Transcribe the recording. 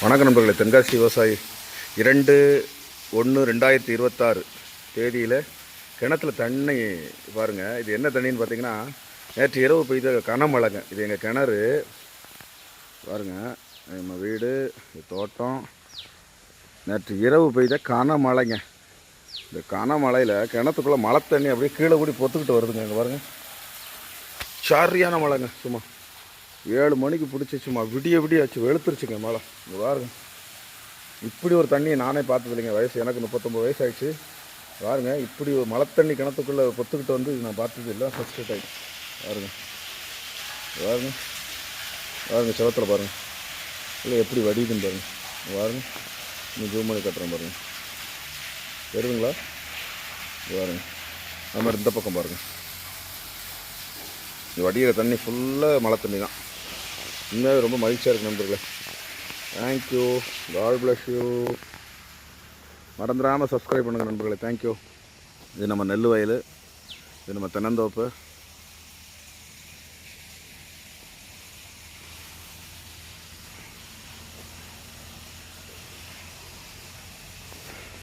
வணக்கம் நண்பர்களே. தென்காசி விவசாயி 2/1/2026 தேதியில் கிணத்துல தண்ணி பாருங்கள். இது என்ன தண்ணின்னு பார்த்தீங்கன்னா, நேற்று இரவு பெய்த கனமழைங்க. இது எங்கள் கிணறு பாருங்கள். நம்ம வீடு தோட்டம் நேற்று இரவு பெய்த கனமழைங்க. இந்த கனமழையில் கிணத்துக்குள்ளே மழை தண்ணி அப்படியே கீழே கூடி பொத்துக்கிட்டு வருதுங்க. இங்கே பாருங்கள், சரியான மழைங்க. சும்மா 7 மணிக்கு பிடிச்சி சும்மா விடிய வச்சு வெளுத்துருச்சுங்க மழை. இங்கே பாருங்க, இப்படி ஒரு தண்ணியை நானே பார்த்தது இல்லைங்க. வயசு எனக்கு 39 வயசு ஆகிடுச்சு. பாருங்க, இப்படி ஒரு மழை தண்ணி கிணத்துக்குள்ளே பொத்துக்கிட்டு வந்து நான் பார்த்தது இல்லை, ஃபஸ்ட்டு டைம். பாருங்க பாருங்க பாருங்க, செவத்தில் பாருங்கள் இல்லை எப்படி வடியுதுன்னு பாருங்க. பாருங்க, இன்னும் ஜூம் பண்ணி கட்டுறேன் பாருங்க. தெரியுதுங்களா? பாருங்க, அது மாதிரி இந்த பக்கம் பாருங்கள். இந்த வடிகிற தண்ணி ஃபுல்லாக மழை தண்ணி தான். உண்மையாகவே ரொம்ப மகிழ்ச்சியாக இருக்குது நண்பர்களே. Thank you, God bless you. மறந்துடாமல் சப்ஸ்கிரைப் பண்ணுங்கள் நண்பர்களே. தேங்க்யூ. இது நம்ம நெல் வயல், இது நம்ம தென்னந்தோப்பு.